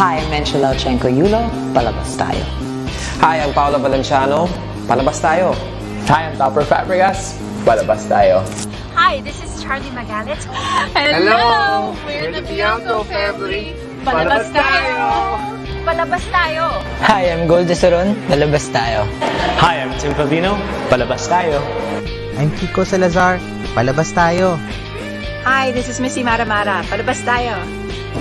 Hi, I'm Menchula Yulo. PalabasTayo. Hi, I'm Paolo Valenciano. PalabasTayo. Hi, I'm Topper Fabregas. PalabasTayo. Hi, this is Charlie Magalit. Hello! We're the Bianco family. PalabasTayo! PalabasTayo! Hi, I'm Gold Desaron. PalabasTayo. Hi, I'm Tim Pavino. PalabasTayo. I'm Kiko Salazar. PalabasTayo. Hi, this is Missy Maramara. PalabasTayo.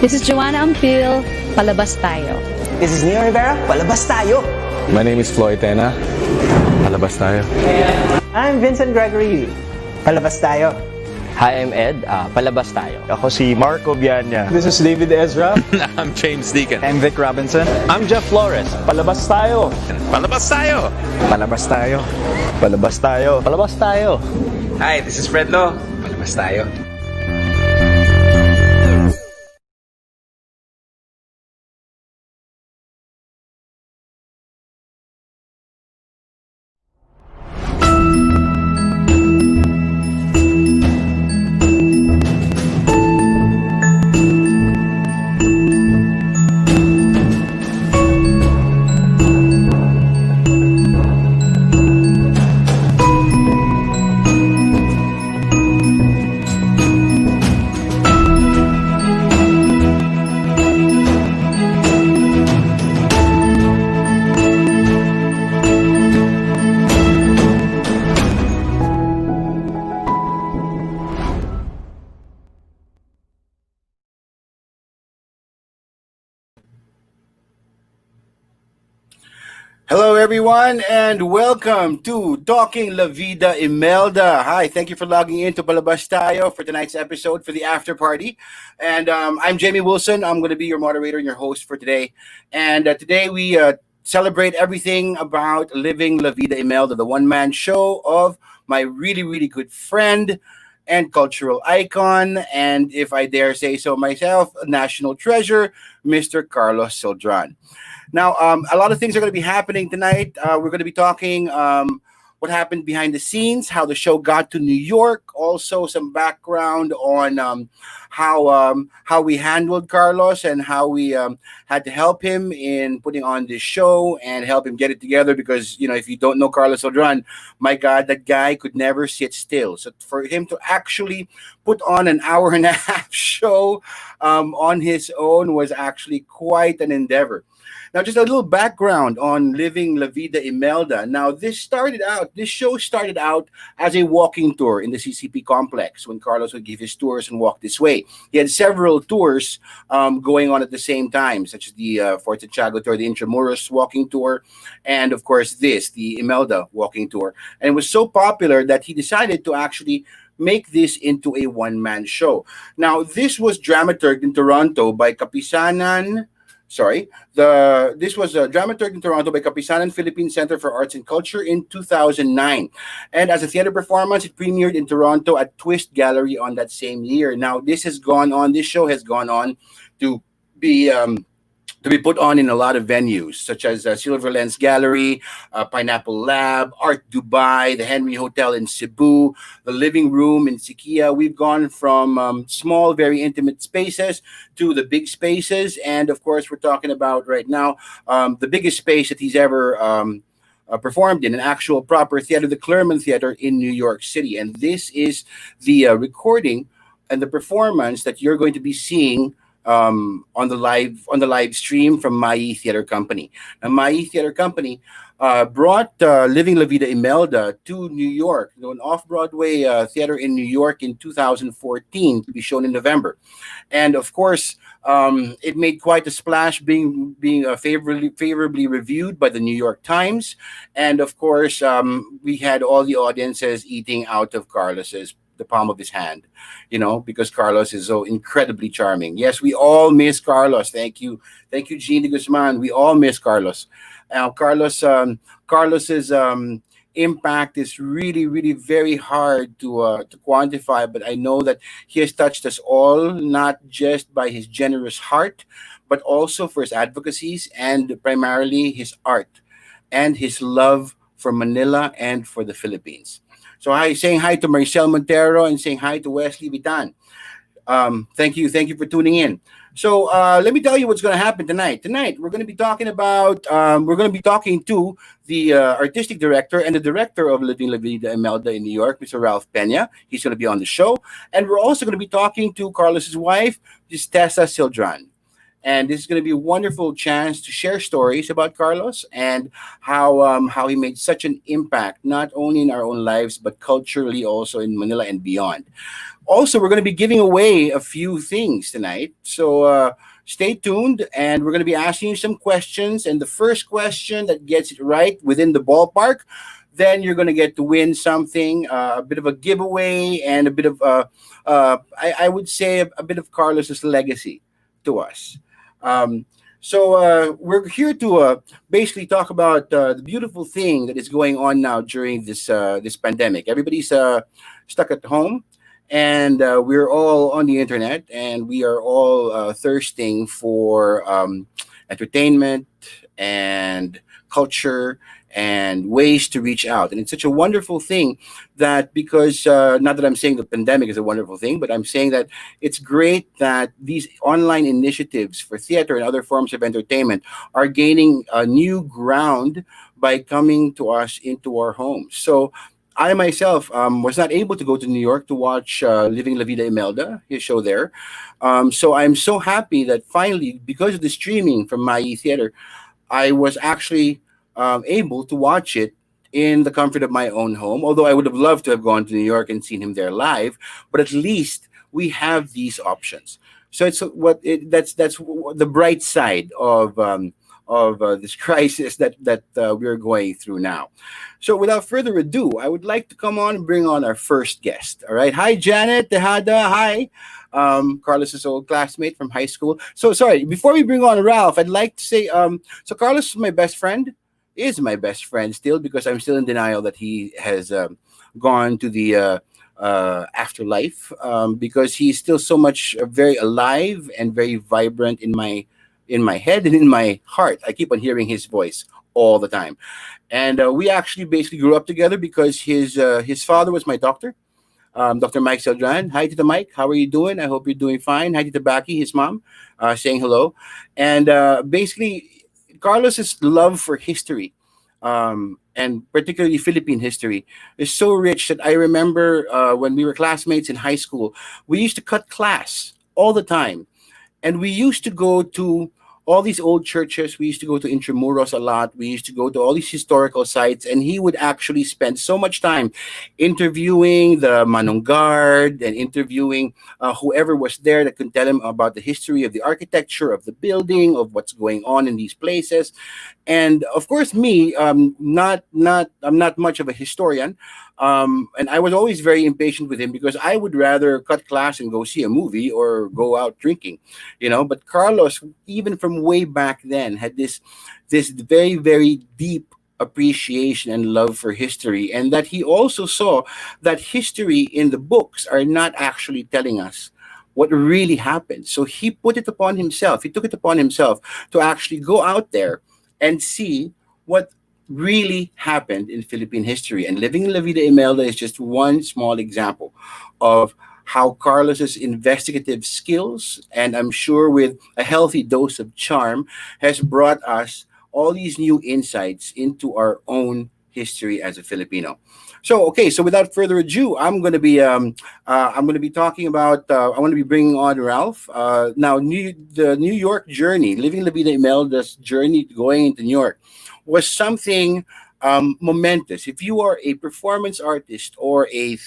This is Joanna Ampil. PalabasTayo. This is Neo Rivera. PalabasTayo. My name is Floyd Tena. PalabasTayo. I'm Vincent Gregory. PalabasTayo. Hi, I'm Ed. PalabasTayo. Ako si Marco Bianya. This is David Ezra. I'm James Deacon. I'm Vic Robinson. I'm Jeff Flores. PalabasTayo. PalabasTayo. PalabasTayo. PalabasTayo. PalabasTayo. Hi, this is Fred Lo. PalabasTayo. Hello, everyone, and welcome to Talkin La Vida Imelda. Hi, thank you for logging in to PalabasTayo for tonight's episode for the after party. And I'm Jamie Wilson. I'm going to be your moderator and your host for today. And today we celebrate everything about Livin La Vida Imelda, the one-man show of my really, really good friend and cultural icon, and if I dare say so myself, a national treasure, Mr. Carlos Celdran. Now, a lot of things are going to be happening tonight. We're going to be talking what happened behind the scenes, how the show got to New York, also some background on how we handled Carlos and how we had to help him in putting on this show and help him get it together. Because, you know, if you don't know Carlos Celdran, my God, that guy could never sit still. So for him to actually put on an hour and a half show on his own was actually quite an endeavor. Now, just a little background on Livin La Vida Imelda. Now, this show started out as a walking tour in the CCP complex when Carlos would give his tours and walk this way. He had several tours going on at the same time, such as the Fort Santiago tour, the Intramuros walking tour, and of course the Imelda walking tour. And it was so popular that he decided to actually make this into a one-man show. Now, this was dramaturged in Toronto by Kapisanan. This was dramaturged in Toronto by Kapisanan Philippine Center for Arts and Culture in 2009. And as a theater performance, it premiered in Toronto at Twist Gallery on that same year. Now, this show has gone on to be put on in a lot of venues, such as Silver Lens Gallery, Pineapple Lab, Art Dubai, the Henry Hotel in Cebu, the Living Room in Siquia. We've gone from small, very intimate spaces to the big spaces. And of course, we're talking about right now the biggest space that he's ever performed in, an actual proper theater, the Clermont Theater in New York City. And this is the recording and the performance that you're going to be seeing on the live stream from Mai Theater Company. Now, Mai Theater Company brought Livin La Vida Imelda to New York, an off-Broadway theater in New York in 2014 to be shown in November. And of course, it made quite a splash, being favorably reviewed by the New York Times. And of course, we had all the audiences eating out of the palm of his hand, because Carlos is so incredibly charming. Yes, we all miss Carlos. Thank you, Jean de Guzman. We all miss Carlos. Carlos's impact is really, really very hard to quantify, but I know that he has touched us all, not just by his generous heart, but also for his advocacies and primarily his art and his love for Manila and for the Philippines. So saying hi to Maricel Montero and saying hi to Wesley Vitan. Thank you for tuning in. So let me tell you what's going to happen tonight. Tonight we're going to be talking about we're going to be talking to the artistic director and the director of Livin La Vida Imelda in New York, Mr. Ralph Pena. He's going to be on the show, and we're also going to be talking to Carlos's wife, Ms. Tessa Cildran. And this is going to be a wonderful chance to share stories about Carlos and how he made such an impact not only in our own lives but culturally also in Manila and beyond. Also, we're going to be giving away a few things tonight. So stay tuned, and we're going to be asking you some questions. And the first question that gets it right within the ballpark, then you're going to get to win something, a bit of a giveaway, and a bit of, I would say, a bit of Carlos's legacy to us. We're here to basically talk about the beautiful thing that is going on now during this pandemic. Everybody's stuck at home, and we're all on the internet, and we are all thirsting for entertainment and culture and ways to reach out. And it's such a wonderful thing that because not that I'm saying the pandemic is a wonderful thing, but I'm saying that it's great that these online initiatives for theater and other forms of entertainment are gaining a new ground by coming to us into our homes. So I myself was not able to go to New York to watch Living La Vida Imelda, his show there. So I'm so happy that finally, because of the streaming from my theater, I was actually able to watch it in the comfort of my own home. Although I would have loved to have gone to New York and seen him there live, but at least we have these options. So that's the bright side of this crisis that we're going through now. So without further ado, I would like to come on and bring on our first guest. All right, hi Janet Tejada. Hi. Carlos's old classmate from high school. So sorry, before we bring on Ralph, I'd like to say, so Carlos is my best friend, is my best friend still, because I'm still in denial that he has gone to the afterlife, because he's still so much very alive and very vibrant in my head and in my heart. I keep on hearing his voice all the time, and we actually basically grew up together because his father was my doctor. Dr. Mike Celdran. Hi, Tita Mike. How are you doing? I hope you're doing fine. Hi, Tita Baki, his mom, saying hello. And basically, Carlos's love for history, and particularly Philippine history, is so rich that I remember when we were classmates in high school, we used to cut class all the time. And we used to go to all these old churches. We used to go to Intramuros a lot. We used to go to all these historical sites, and he would actually spend so much time interviewing the Manong Guard and interviewing whoever was there that could tell him about the history of the architecture of the building, of what's going on in these places. And of course, me, I'm not much of a historian. And I was always very impatient with him because I would rather cut class and go see a movie or go out drinking, But Carlos, even from way back then, had this very, very deep appreciation and love for history, and that he also saw that history in the books are not actually telling us what really happened. So he put it upon himself. He took it upon himself to actually go out there and see what really happened in Philippine history. And Living La Vida Imelda is just one small example of how Carlos's investigative skills, and I'm sure with a healthy dose of charm, has brought us all these new insights into our own history as a Filipino. So okay, so without further ado, I'm going to be talking about I want to be bringing on Ralph. Now, the New York journey, Living La Vida Imelda's journey going into New York, was something momentous. If you are a performance artist or a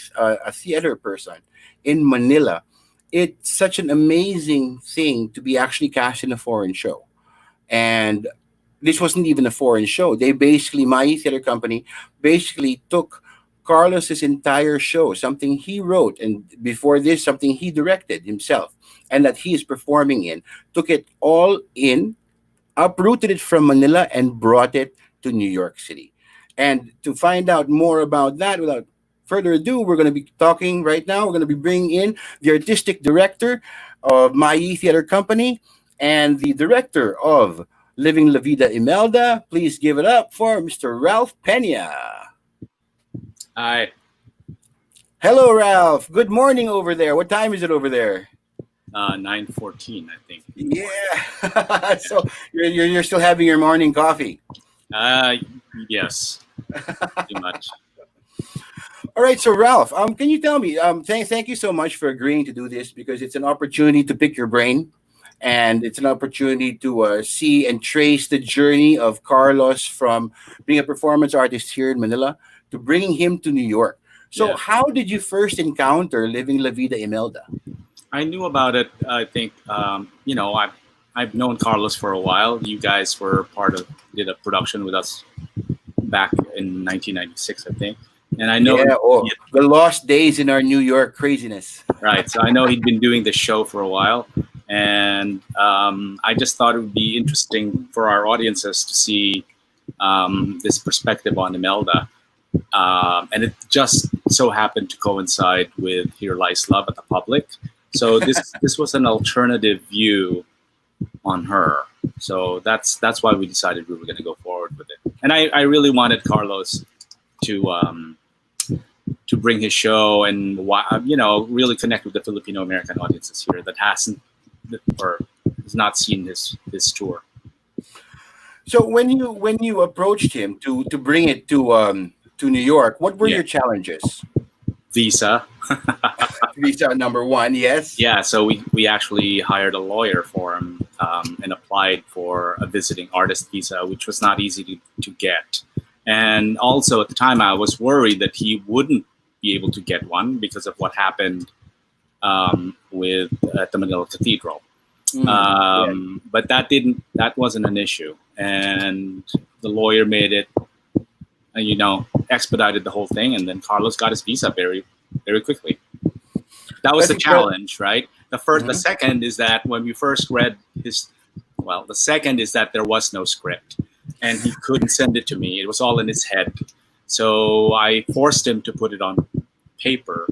theater person in Manila, it's such an amazing thing to be actually cast in a foreign show. And this wasn't even a foreign show. They basically, my theater company, basically took Carlos's entire show, something he wrote, and before this, something he directed himself, and that he is performing in, took it all in, uprooted it from Manila, and brought it to New York City. And to find out more about that, without further ado, we're going to be talking right now. We're going to be bringing in the artistic director of my theater company and the director of Living La Vida Imelda. Please give it up for Mr. Ralph Pena. Hi. Hello, Ralph. Good morning over there. What time is it over there? 9:14, I think. Yeah. So you're still having your morning coffee. Yes, pretty much. All right, so Ralph, can you tell me? Thank you so much for agreeing to do this because it's an opportunity to pick your brain, and it's an opportunity to see and trace the journey of Carlos from being a performance artist here in Manila to bringing him to New York. So, Yeah. how did you first encounter Living La Vida Imelda? I knew about it. I think I've known Carlos for a while. You guys were did a production with us back in 1996, I think. And I know the lost days in our New York craziness. Right. So I know he'd been doing the show for a while, and I just thought it would be interesting for our audiences to see this perspective on Imelda. And it just so happened to coincide with Here Lies Love at the Public. So this was an alternative view on her. So that's why we decided we were going to go forward with it. And I really wanted Carlos to bring his show and really connect with the Filipino American audiences here that hasn't or has not seen his tour. So when you approached him to bring it to New York, what were your challenges? Visa. Visa number one, yes. Yeah, so we actually hired a lawyer for him and applied for a visiting artist visa, which was not easy to get. And also at the time, I was worried that he wouldn't be able to get one because of what happened at the Manila Cathedral. But that wasn't an issue. And the lawyer made it, expedited the whole thing. And then Carlos got his visa very, very quickly. That was the challenge, right? The second is that when we first read the second is that there was no script and he couldn't send it to me. It was all in his head. So I forced him to put it on paper.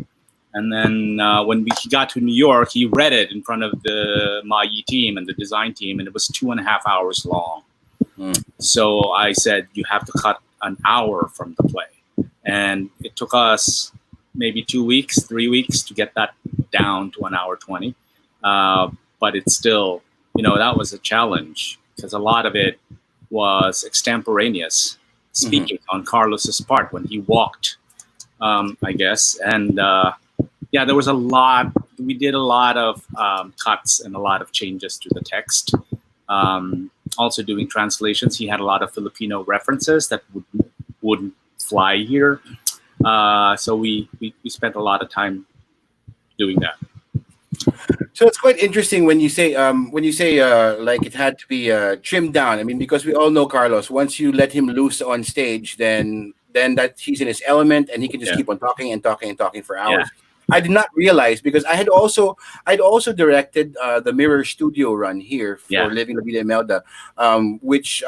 And then when he got to New York, he read it in front of the Mayi team and the design team, and it was 2.5 hours long. So I said, you have to cut an hour from the play. And it took us maybe 2 weeks, 3 weeks to get that down to 1:20. But it's still, that was a challenge because a lot of it was extemporaneous speaking on Carlos's part when he walked, I guess. And there was a lot. We did a lot of cuts and a lot of changes to the text. Also doing translations. He had a lot of Filipino references that wouldn't fly here. So we spent a lot of time doing that. So it's quite interesting when you say like it had to be trimmed down. I mean, because we all know Carlos. Once you let him loose on stage, then that he's in his element and he can just keep on talking and talking and talking for hours. I did not realize because I'd also directed the Mirror Studio run here for Livin La Vida Imelda, which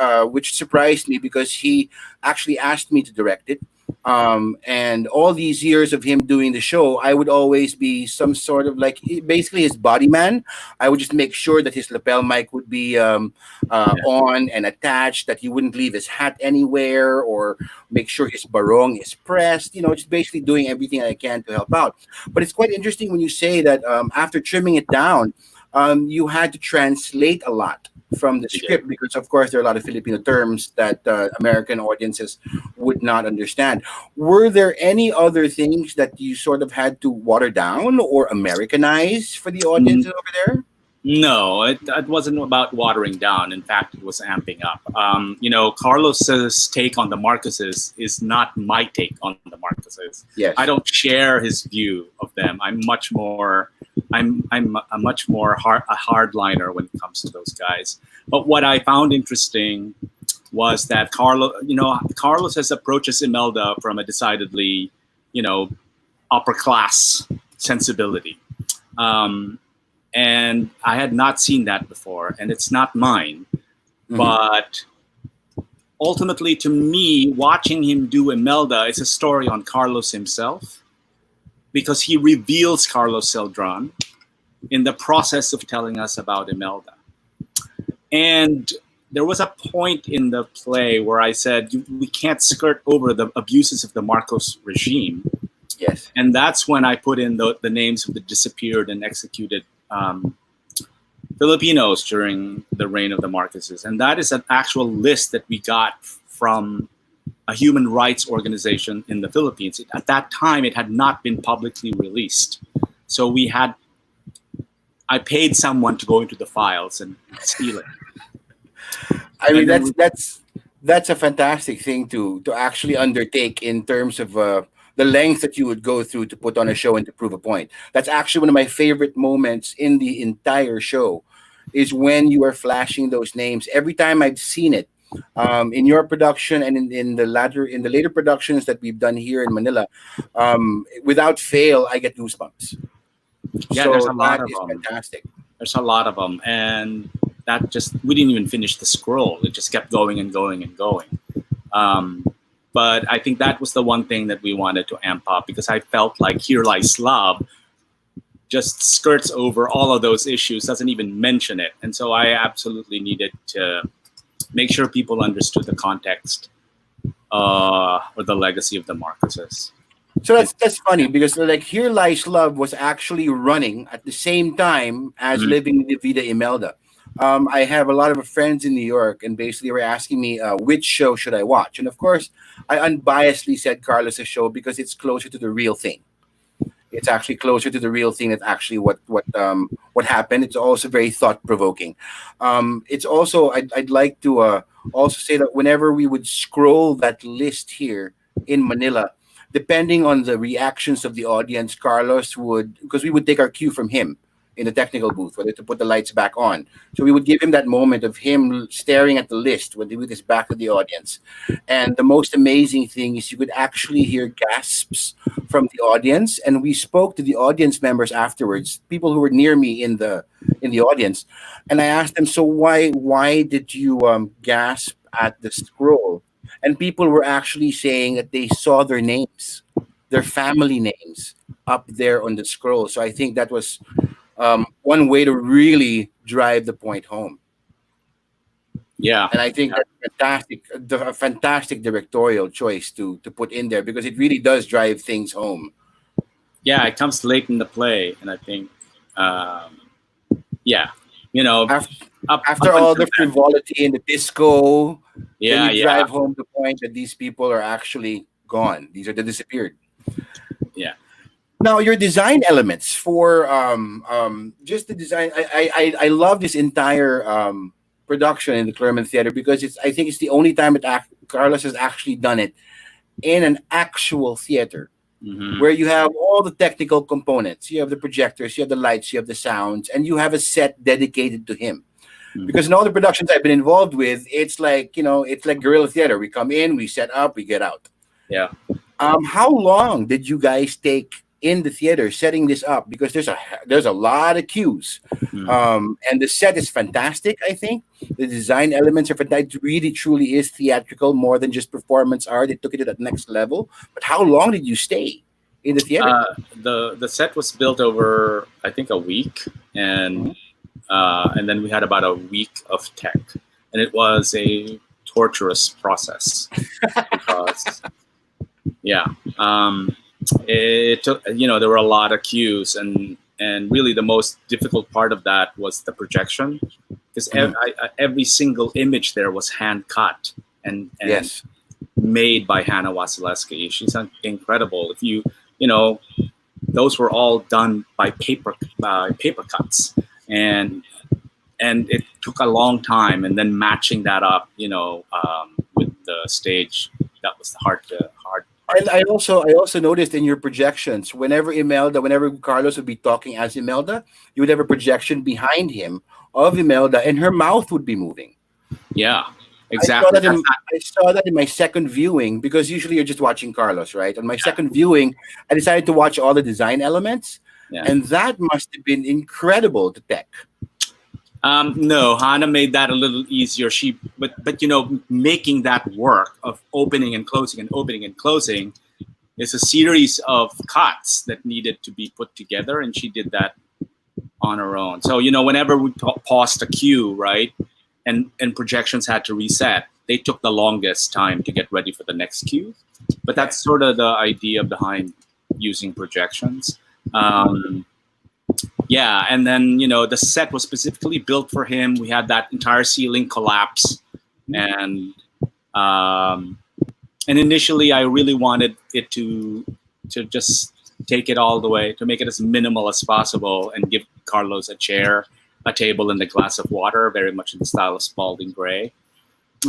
surprised me because he actually asked me to direct it. And all these years of him doing the show, I would always be some sort of like basically his body man. I would just make sure that his lapel mic would be on and attached, that he wouldn't leave his hat anywhere, or make sure his barong is pressed. Just basically doing everything I can to help out. But it's quite interesting when you say that after trimming it down, you had to translate a lot from the script because, of course, there are a lot of Filipino terms that American audiences would not understand. Were there any other things that you sort of had to water down or Americanize for the audiences over there? No, it wasn't about watering down. In fact, it was amping up. Carlos's take on the Marcoses is not my take on the Marcoses. Yes. I don't share his view of them. I'm a much more hardliner when it comes to those guys. But what I found interesting was that Carlos has approaches Imelda from a decidedly, upper class sensibility. And I had not seen that before, and it's not mine. But ultimately, to me, watching him do Imelda is a story on Carlos himself, because he reveals Carlos Celdran in the process of telling us about Imelda. And there was a point in the play where I said, we can't skirt over the abuses of the Marcos regime. Yes. And that's when I put in the names of the disappeared and executed Filipinos during the reign of the Marcoses. And that is an actual list that we got from a human rights organization in the Philippines. At that time, it had not been publicly released. So I paid someone to go into the files and steal it. I mean, that's a fantastic thing to actually undertake in terms of the length that you would go through to put on a show and to prove a point. That's actually one of my favorite moments in the entire show, is when you are flashing those names. Every time I've seen it, in your production and in the later productions that we've done here in Manila, without fail, I get goosebumps. Yeah, so there's a lot of them. Fantastic. There's a lot of them, and we didn't even finish the scroll. It just kept going and going and going. But I think that was the one thing that we wanted to amp up, because I felt like Here Lies Love just skirts over all of those issues, doesn't even mention it. And so I absolutely needed to make sure people understood the context or the legacy of the Marcoses. So that's funny, because like Here Lies Love was actually running at the same time as Livin La Vida Imelda. I have a lot of friends in New York, and basically were asking me which show should I watch. And of course, I unbiasedly said Carlos' show because it's closer to the real thing. It's actually closer to the real thing. That's actually what happened. It's also very thought provoking. It's also I'd like to also say that whenever we would scroll that list here in Manila, depending on the reactions of the audience, Carlos would, because we would take our cue from him in the technical booth, whether to put the lights back on. So we would give him that moment of him staring at the list with his back to the audience. And the most amazing thing is you could actually hear gasps from the audience. And we spoke to the audience members afterwards, people who were near me in the audience. And I asked them, so why did you gasp at the scroll? And people were actually saying that they saw their names, their family names up there on the scroll. So I think that was one way to really drive the point home. Yeah. And I think that's a fantastic directorial choice to put in there, because it really does drive things home. Yeah, it comes late in the play. And I think, you know, after all the frivolity and the disco, you drive home the point that these people are actually gone. These are the disappeared. Yeah. Now, your design elements for just the design, I love this entire production in the Clermont Theater, because I think it's the only time that Carlos has actually done it in an actual theater, where you have all the technical components. You have the projectors, you have the lights, you have the sounds, and you have a set dedicated to him. Because in all the productions I've been involved with, it's like guerrilla theater. We come in, we set up, we get out. Yeah. How long did you guys take in the theater setting this up? Because there's a lot of cues, and the set is fantastic. I think the design elements are fantastic. It really truly is theatrical, more than just performance art. It took it to that next level. But how long did you stay in the theater? The set was built over, I think, a week, and then we had about a week of tech, and it was a torturous process because it took, there were a lot of cues, and really the most difficult part of that was the projection, because every single image there was hand cut and made by Hannah Wasilewski. She's incredible. If those were all done by paper cuts, and it took a long time, and then matching that up, with the stage, that was the hard. I also noticed in your projections, whenever Carlos would be talking as Imelda, you would have a projection behind him of Imelda, and her mouth would be moving. Yeah, exactly. I saw that in my second viewing, because usually you're just watching Carlos, right? On my second viewing, I decided to watch all the design elements, and that must have been incredible to tech. No, Hannah made that a little easier. But making that work of opening and closing is a series of cuts that needed to be put together, and she did that on her own. So whenever we paused a cue, right, and projections had to reset, they took the longest time to get ready for the next cue. But that's sort of the idea behind using projections. yeah, and then the set was specifically built for him. We had that entire ceiling collapse, and initially I really wanted it to just take it all the way, to make it as minimal as possible, and give Carlos a chair, a table, and a glass of water, very much in the style of Spalding Gray.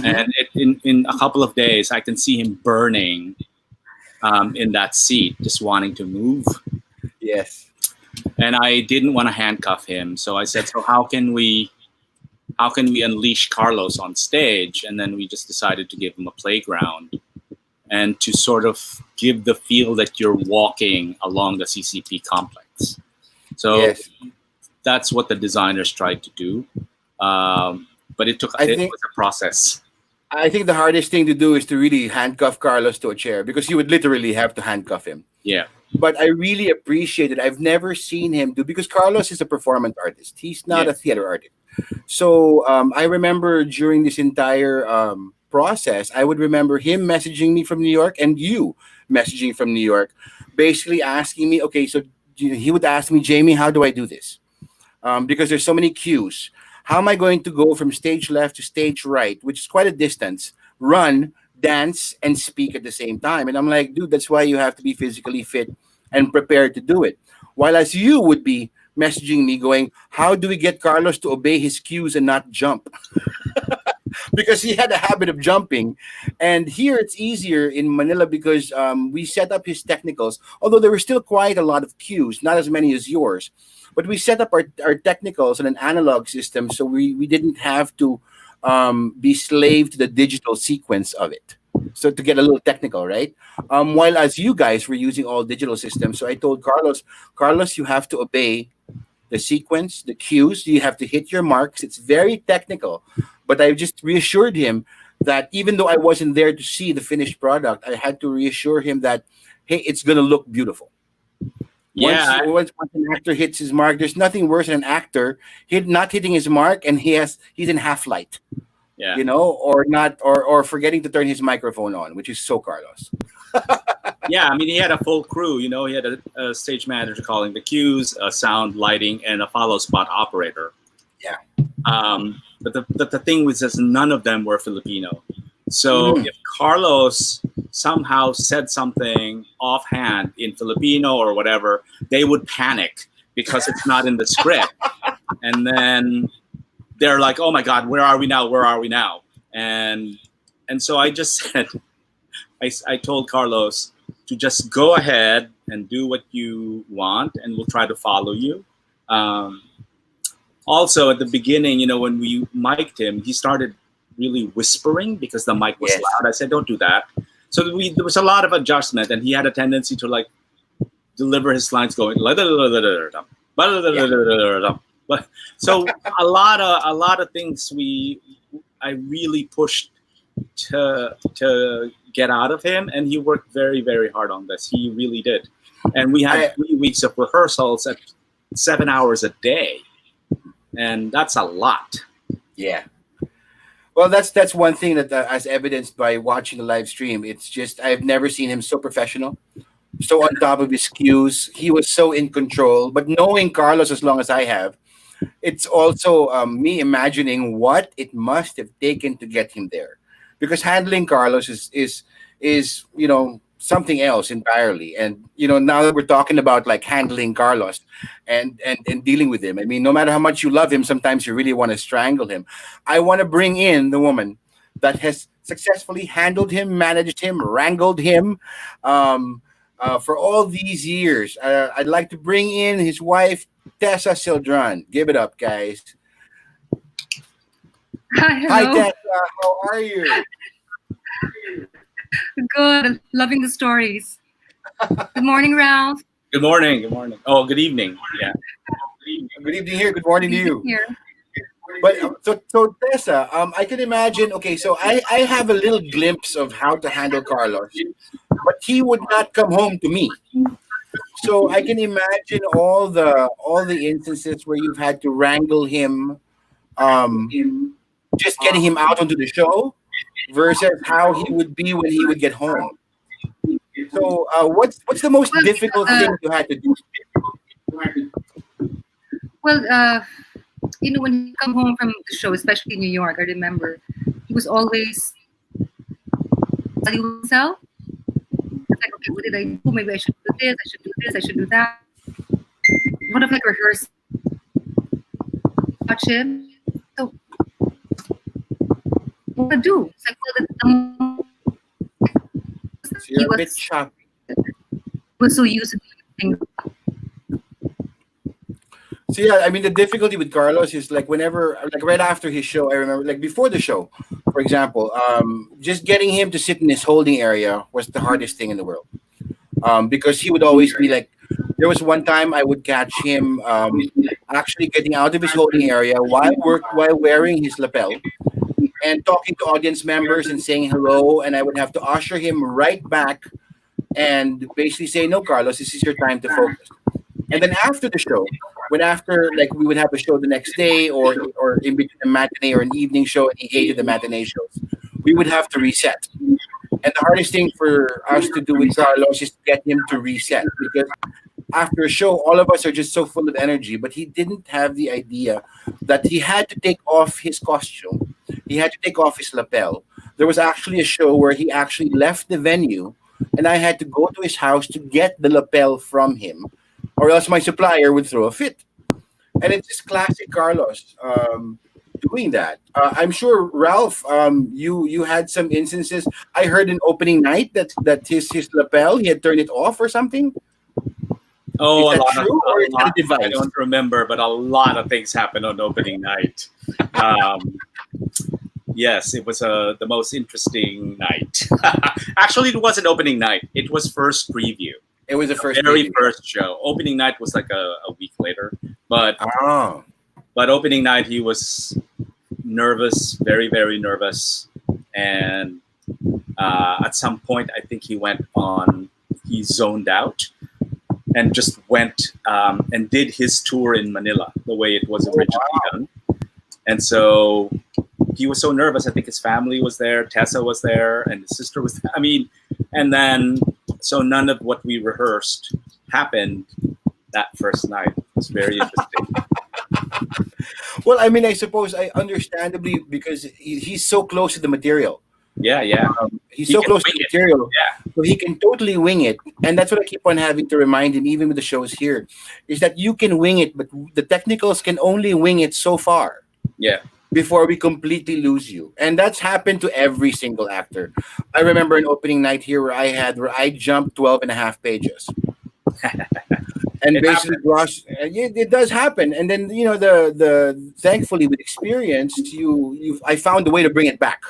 And in a couple of days, I can see him burning in that seat, just wanting to move. Yes. And I didn't want to handcuff him, so I said, "So how can we unleash Carlos on stage?" And then we just decided to give him a playground and to sort of give the feel that you're walking along the CCP complex. So that's what the designers tried to do, but it was a process. I think the hardest thing to do is to really handcuff Carlos to a chair, because you would literally have to handcuff him. Yeah. But I really appreciate it. I've never seen him do, because Carlos is a performance artist. He's not a theater artist. So I remember during this entire process, I would remember him messaging me from New York, and you messaging from New York, basically asking me, okay, so he would ask me, Jamie, how do I do this? Because there's so many cues. How am I going to go from stage left to stage right, which is quite a distance, run, dance, and speak at the same time? And I'm like, dude, that's why you have to be physically fit and prepared to do it. While as you would be messaging me going, how do we get Carlos to obey his cues and not jump? Because he had a habit of jumping. And here it's easier in Manila because we set up his technicals, although there were still quite a lot of cues, not as many as yours. But we set up our technicals on an analog system, so we didn't have to be slave to the digital sequence of it. So to get a little technical, right? While as you guys were using all digital systems, so I told Carlos, you have to obey the sequence, the cues. You have to hit your marks. It's very technical, but I just reassured him that even though I wasn't there to see the finished product, I had to reassure him that, hey, it's gonna look beautiful. Yeah. Once an actor hits his mark, there's nothing worse than an actor not hitting his mark and he's in half light. Yeah. Or forgetting to turn his microphone on, which is so Carlos. Yeah, I mean, he had a full crew. He had a stage manager calling the cues, a sound, lighting, and a follow spot operator. Yeah. But the thing was, just none of them were Filipino. So if Carlos somehow said something offhand in Filipino or whatever, they would panic because it's not in the script. And then they're like, oh my God, where are we now? Where are we now? And so I just said, I told Carlos to just go ahead and do what you want, and we'll try to follow you. Also, at the beginning, when we mic'd him, he started really whispering because the mic was loud. I said, don't do that. So there was a lot of adjustment, and he had a tendency to deliver his lines going so a lot of things I really pushed to get out of him, and he worked very, very hard on this. He really did. And we had 3 weeks of rehearsals at 7 hours a day, and that's a lot. Yeah. Well, that's one thing that, as evidenced by watching the live stream, it's just I've never seen him so professional, so on top of his cues. He was so in control. But knowing Carlos as long as I have, it's also me imagining what it must have taken to get him there, because handling Carlos is something else entirely. And now that we're talking about handling Carlos and dealing with him, I mean, no matter how much you love him, sometimes you really want to strangle him. I want to bring in the woman that has successfully handled him, managed him, wrangled him for all these years. I'd like to bring in his wife, Tessa Celdran. Give it up, guys. Hi, hello. Hi, Tessa. How are you? Good. Loving the stories. Good morning, Ralph. Good morning. Good morning. Oh, good evening. Yeah. Good evening here. Good morning to you. Here. But so Tessa, I can imagine. Okay, so I have a little glimpse of how to handle Carlos, but he would not come home to me. So I can imagine all the instances where you've had to wrangle him, just getting him out onto the show, versus how he would be when he would get home. So what's the most difficult thing you had to do? Well, when he come home from the show, especially in New York, I remember he was always valuing himself. It's like, okay, what did I do? Maybe I should do this. I should do this. I should do that. One of like rehearse, watch him. So what to do? It's like, well, So you're a bit choppy. Was so used to doing things. So yeah, I mean the difficulty with Carlos is like whenever, like right after his show, I remember like before the show, for example, just getting him to sit in his holding area was the hardest thing in the world, because he would always be like, there was one time I would catch him actually getting out of his holding area while wearing his lapel and talking to audience members and saying hello, and I would have to usher him right back and basically say, "No, Carlos, this is your time to focus." And then after the show, like we would have a show the next day or in between a matinee or an evening show, and he hated the matinee shows, we would have to reset. And the hardest thing for us to do with Carlos is to get him to reset, because after a show, all of us are just so full of energy, but he didn't have the idea that he had to take off his costume. He had to take off his lapel. There was actually a show where he actually left the venue, and I had to go to his house to get the lapel from him, or else my supplier would throw a fit. And it's just classic Carlos doing that. I'm sure Ralph, you had some instances. I heard in opening night that his lapel, he had turned it off or something. Oh, Is a that lot true, or is that a I device? don't remember, but a lot of things happened on opening night. Yes, it was the most interesting night. Actually, it wasn't opening night. It was first preview. It was the very preview. first show. Opening night was like a week later. But Oh. but opening night, he was nervous, very, very nervous. And at some point, I think he zoned out and just went and did his tour in Manila the way it was originally done. And so he was so nervous. I think his family was there, Tessa was there, and his sister was there. I mean, and then so none of what we rehearsed happened that first night. It was very interesting. Well, I mean, I suppose understandably, because he's so close to the material. Yeah. He's He so can close to wing the it. material, Yeah. so he can totally wing it. And that's what I keep on having to remind him, even with the shows here, is that you can wing it, but the technicals can only wing it so far. Yeah. Before we completely lose you. And that's happened to every single actor. I remember an opening night here where I jumped 12 and a half pages. And It basically it does happen. And then, the thankfully with experience, I found a way to bring it back.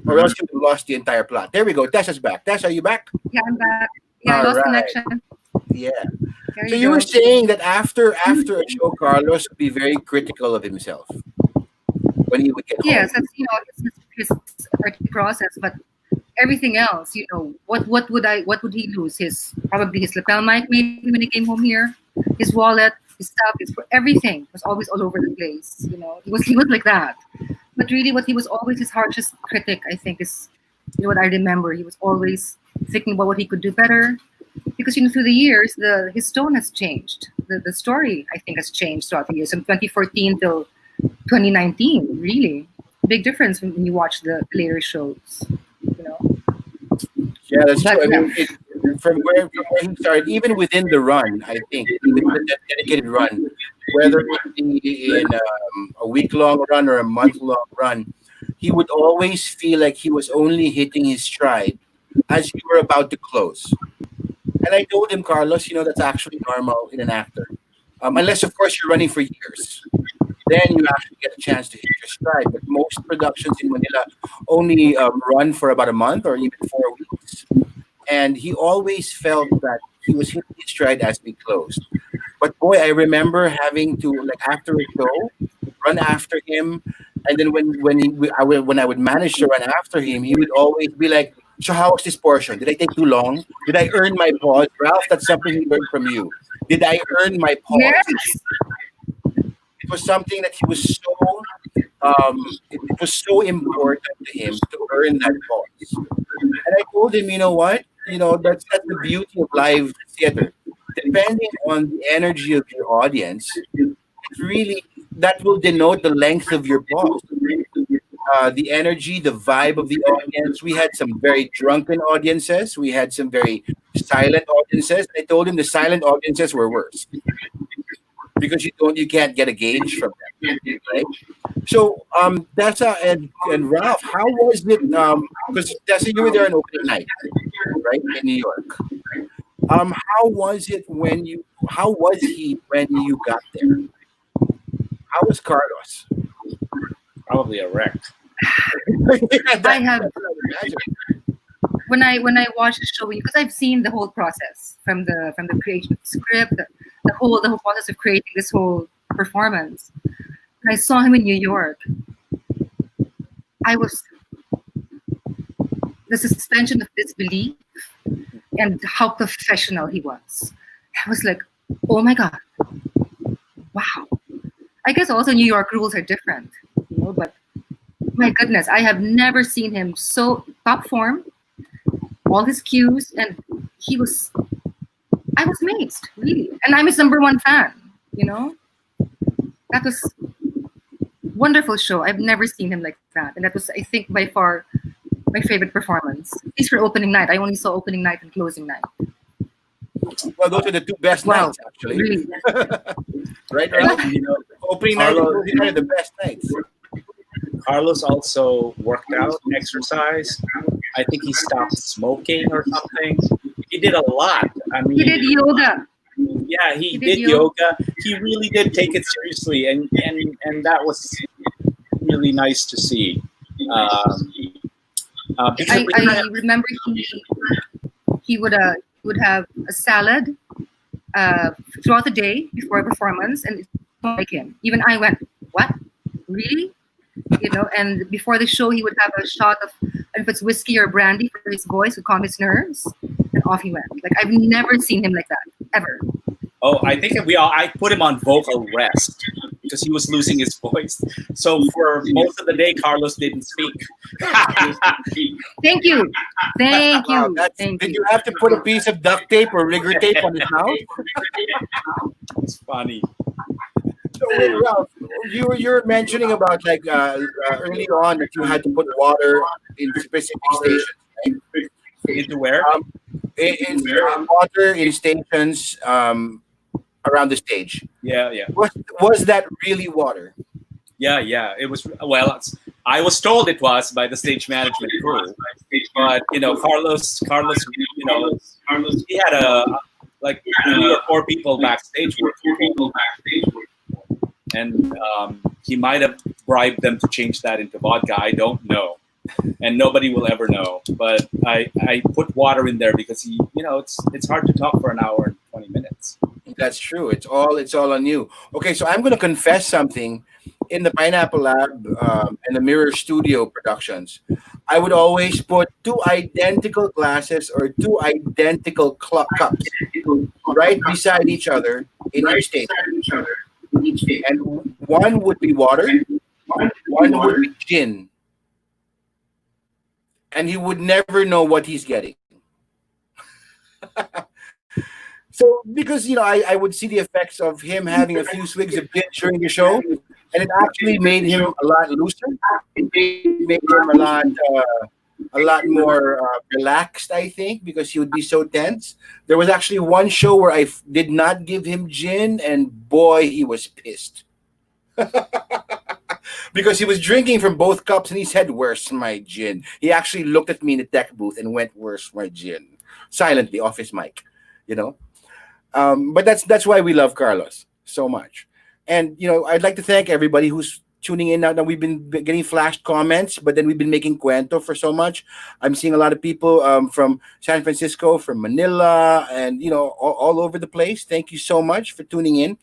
Or else you would have lost the entire plot. There we go. Tessa's back. Tessa, are you back? Yeah, I'm back. Yeah, I All lost right. connection. Yeah. There So you were go. saying that after a show, Carlos would be very critical of himself when he would get home. Yes, that's his artistic process, but everything else, what would he lose? Probably his lapel mic maybe when he came home here, his wallet, his stuff, everything was always all over the place. He was like that. But really, what he was always his harshest critic, I think, is what I remember. He was always thinking about what he could do better, because through the years, his tone has changed. The story, I think, has changed throughout the years, from 2014 till 2019. Really, big difference when you watch the later shows. Yeah, that's But, true. I mean, from where he started, even within the run, I think, even with that dedicated run, whether it be in a week-long run or a month-long run, he would always feel like he was only hitting his stride as you were about to close. And I told him, Carlos, that's actually normal in an actor. Unless, of course, you're running for years. Then you actually get a chance to hit your stride. But most productions in Manila only run for about a month or even 4 weeks. And he always felt that he was hitting his stride as we closed. But boy, I remember having to, like, after a show, run after him. And then when I would manage to run after him, he would always be like, "So how was this portion? Did I take too long? Did I earn my pause?" Ralph, that's something he learned from you. Did I earn my pause? Yes. It was something that he was it was so important to him to earn that pause. And I told him, you know what? That's the beauty of live theater. Depending on the energy of your audience, really that will denote the length of your pause. The energy, the vibe of the audience. We had some very drunken audiences. We had some very silent audiences. I told him the silent audiences were worse because you can't get a gauge from them, right? So, Tessa and Ralph, how was it? Because Tessa, you were there on opening night, right, in New York. How was it when you? How was he when you got there? How was Carlos? Probably a wreck. I have when I watch the show, because I've seen the whole process from the creation of the script, the whole process of creating this whole performance. When I saw him in New York, I was the suspension of disbelief and how professional he was. I was like, oh my God, wow. I guess also New York rules are different, but my goodness, I have never seen him so top form, all his cues, and I was amazed, really. And I'm his #1 fan, That was wonderful show. I've never seen him like that. And that was, I think, by far my favorite performance. At least for opening night. I only saw opening night and closing night. Well, those are the two best nights, actually. Really. Right? Opening night and closing night are the best nights. Carlos also worked out, exercised. I think he stopped smoking or something. He did a lot. I mean, he did yoga. Yeah, he did yoga. He really did take it seriously, and that was really nice to see. I remember he would have a salad throughout the day before a performance, and it's like him. Even I went, what? Really? And before the show, he would have a shot of, if it's whiskey or brandy for his voice to calm his nerves, and off he went. Like, I've never seen him like that, ever. Oh, I think I put him on vocal rest because he was losing his voice. So for most of the day, Carlos didn't speak. Thank you. Thank you. Did you have to put a piece of duct tape or rigor tape on his mouth? It's funny. So, Ralph, you were mentioning about early on that you had to put water in specific stations, right? Into where? In water in stations around the stage. Yeah. Was that really water? Yeah. It was. Well, I was told it was by the stage management crew, but Carlos, he had like 3 or 4 people backstage working. And he might have bribed them to change that into vodka. I don't know, and nobody will ever know. But I put water in there because it's hard to talk for an hour and 20 minutes. That's true. It's all on you. Okay, so I'm going to confess something. In the Pineapple Lab and the Mirror Studio productions, I would always put 2 identical glasses or 2 identical cups right beside each other in each station. And one would be water, one would be gin. And he would never know what he's getting. So, because, I would see the effects of him having a few swigs of gin during the show, and it actually made him a lot looser. It made him a lot more relaxed, I think, because he would be so tense. There was actually one show where I did not give him gin, and boy, he was pissed. Because he was drinking from both cups, and he said, "Where's my gin?" He actually looked at me in the tech booth and went, "Where's my gin?" Silently, off his mic, But that's why we love Carlos so much. And, I'd like to thank everybody who's tuning in now. We've been getting flashed comments, but then we've been making cuento for so much. I'm seeing a lot of people from San Francisco, from Manila, and all over the place. Thank you so much for tuning in.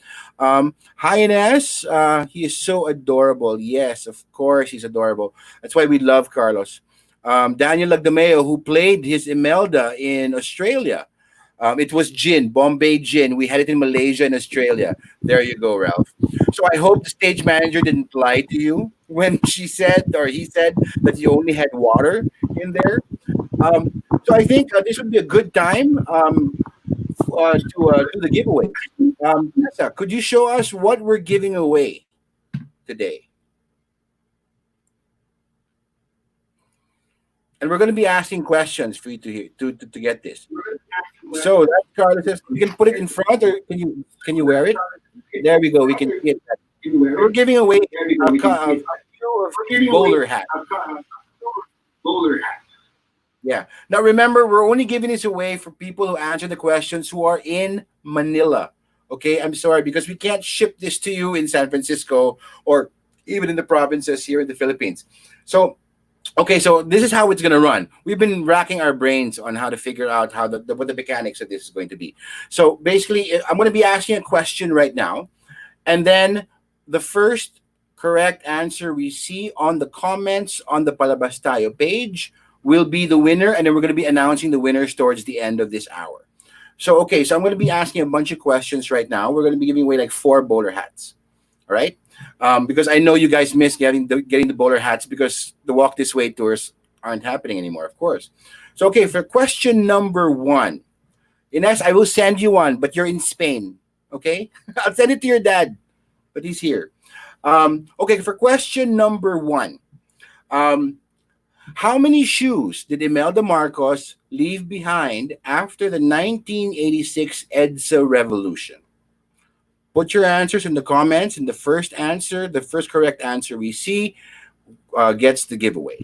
Highness, he is so adorable. Yes, of course he's adorable. That's why we love Carlos. Daniel Lagdameo, who played his Imelda in Australia. It was gin, Bombay gin. We had it in Malaysia and Australia. There you go, Ralph. So I hope the stage manager didn't lie to you when he said that you only had water in there. So I think this would be a good time to do the giveaway. Vanessa, could you show us what we're giving away today? And we're going to be asking questions for you to hear to get this. So that's Carlos. You can put it in front, or can you wear it? There we go. We can see it. We're giving away a few of bowler hats. Yeah. Now remember, we're only giving this away for people who answer the questions who are in Manila. Okay, I'm sorry because we can't ship this to you in San Francisco or even in the provinces here in the Philippines. So, okay, so this is how it's gonna run. We've been racking our brains on how to figure out how what the mechanics of this is going to be. So basically, I'm going to be asking a question right now, and then the first correct answer we see on the comments on the PalabasTayo page will be the winner, and then we're going to be announcing the winners towards the end of this hour. So, okay, so I'm going to be asking a bunch of questions right now. We're going to be giving away like 4 bowler hats, all right? Because I know you guys miss getting the bowler hats because the Walk This Way tours aren't happening anymore, of course. So, okay, for question number 1, Ines, I will send you one, but you're in Spain, okay? I'll send it to your dad, but he's here. Okay, for question number 1, how many shoes did Imelda Marcos leave behind after the 1986 EDSA revolution? Put your answers in the comments, and the first correct answer we see gets the giveaway.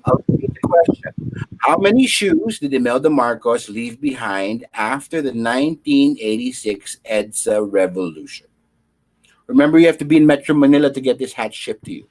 I'll repeat the question. How many shoes did Imelda Marcos leave behind after the 1986 EDSA revolution? Remember, you have to be in Metro Manila to get this hat shipped to you.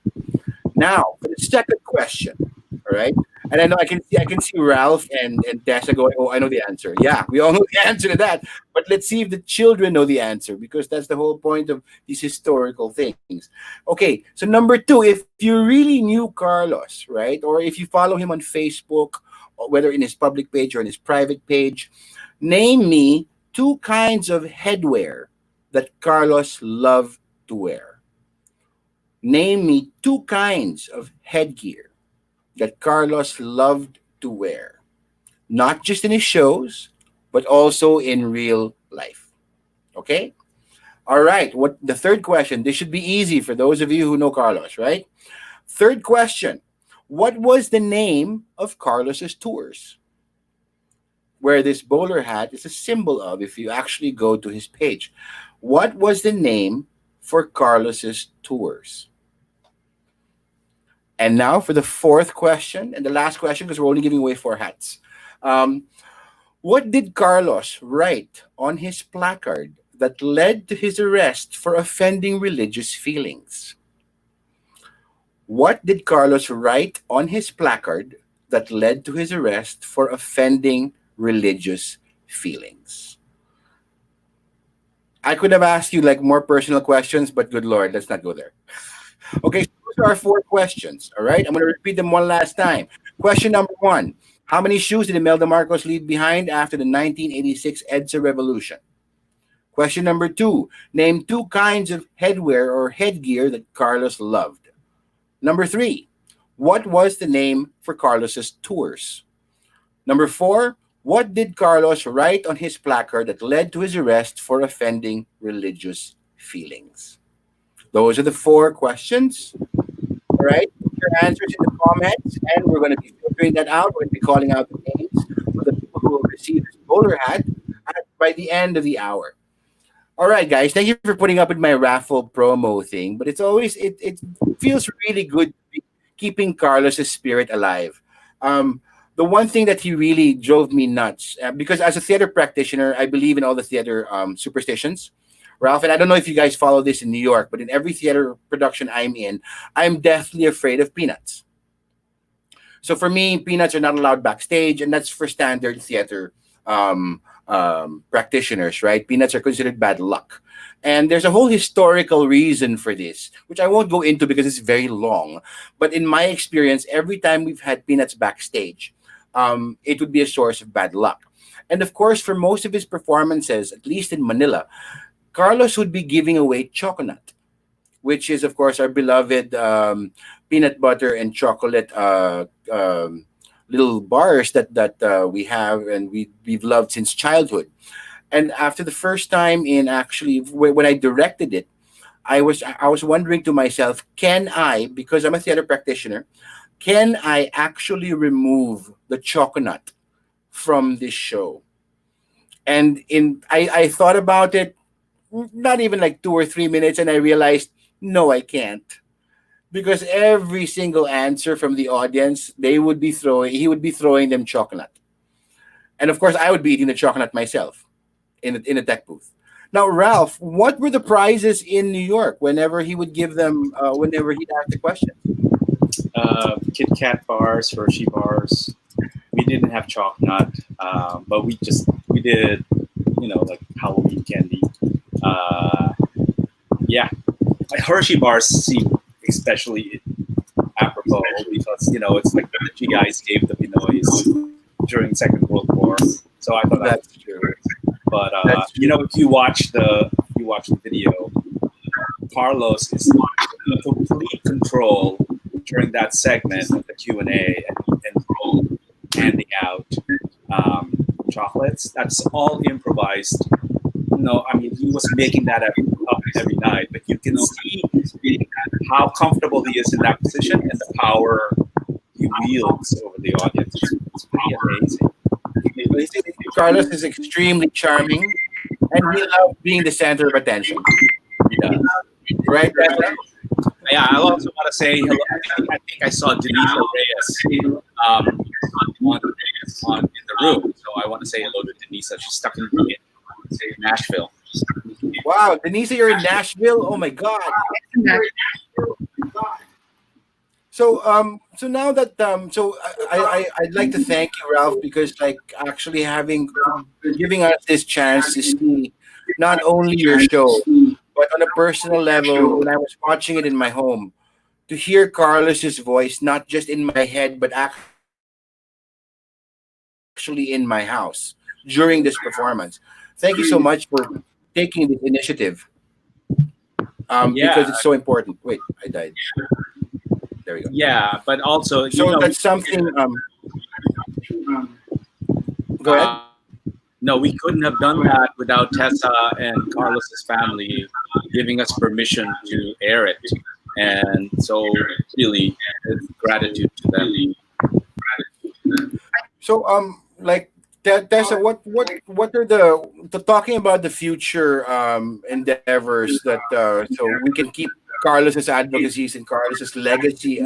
Now, for the second question, all right? And I know I can see Ralph and Tessa going, oh, I know the answer. Yeah, we all know the answer to that. But let's see if the children know the answer, because that's the whole point of these historical things. Okay, so number 2, if you really knew Carlos, right? Or if you follow him on Facebook, or whether in his public page or in his private page, name me 2 kinds of headwear that Carlos loved to wear. Name me 2 kinds of headgear that Carlos loved to wear, not just in his shows, but also in real life. Okay? All right. What the third question? This should be easy for those of you who know Carlos, right? Third question. What was the name of Carlos's tours? Where this bowler hat is a symbol of, if you actually go to his page. What was the name for Carlos's tours? And now for the fourth question and the last question, because we're only giving away 4 hats. What did Carlos write on his placard that led to his arrest for offending religious feelings? What did Carlos write on his placard that led to his arrest for offending religious feelings? I could have asked you like more personal questions, but good Lord, let's not go there. Okay, so those are our 4 questions, all right? I'm going to repeat them one last time. Question number 1, how many shoes did Imelda Marcos leave behind after the 1986 EDSA revolution? Question number 2, name 2 kinds of headwear or headgear that Carlos loved. Number 3, what was the name for Carlos's tours? Number 4, what did Carlos write on his placard that led to his arrest for offending religious feelings? Those are the 4 questions. All right. Put your answers in the comments, and we're going to be filtering that out. We're going to be calling out the names of the people who will receive this bowler hat by the end of the hour. All right, guys. Thank you for putting up with my raffle promo thing. But it's always it feels really good to be keeping Carlos's spirit alive. The one thing that he really drove me nuts, because as a theater practitioner, I believe in all the theater superstitions. Ralph, and I don't know if you guys follow this in New York, but in every theater production I'm in, I'm deathly afraid of peanuts. So for me, peanuts are not allowed backstage, and that's for standard theater practitioners, right? Peanuts are considered bad luck. And there's a whole historical reason for this, which I won't go into because it's very long. But in my experience, every time we've had peanuts backstage, it would be a source of bad luck. And of course, for most of his performances, at least in Manila, Carlos would be giving away chocolate, which is, of course, our beloved peanut butter and chocolate little bars that we have and we've loved since childhood. And after the first time in actually when I directed it, I was wondering to myself, can I, because I'm a theater practitioner, can I actually remove the choconut from this show? And I thought about it, not even like 2 or 3 minutes, and I realized, no, I can't. Because every single answer from the audience, he would be throwing them chocolate. And of course, I would be eating the chocolate myself in a tech booth. Now, Ralph, what were the prizes in New York whenever he would give them, whenever he'd ask the question? Kit Kat bars, Hershey bars. We didn't have chocolate, but we did, like Halloween candy. Yeah, Hershey bars seem especially apropos because it's like the G guys gave the Pinoys during Second World War, so I thought that's true. But if you watch the video, Carlos is in complete control during that segment of the Q&A and handing out chocolates. That's all improvised. No, I mean, he was making that up every night, but you can see how comfortable he is in that position and the power he wields over the audience. It's pretty amazing. Carlos is extremely charming, and he loves being the center of attention. He does. Right? Yeah, I also want to say hello. I think I saw Denise Reyes in the room, so I want to say hello to Denise. She's stuck in Nashville. Wow, Denise, you're in Nashville? Oh my God. So now that I'd like to thank you, Ralph, because like actually giving us this chance to see not only your show, but on a personal level, when I was watching it in my home, to hear Carlos's voice, not just in my head, but actually in my house during this performance. Thank you so much for taking this initiative. Because it's so important. Wait, I died. There we go. Yeah, but also that's something. Go ahead. No, we couldn't have done that without Tessa and Carlos's family giving us permission to air it, and so really gratitude to them. So like Tessa, what are the talking about the future endeavors that so we can keep Carlos's advocacies and Carlos's legacy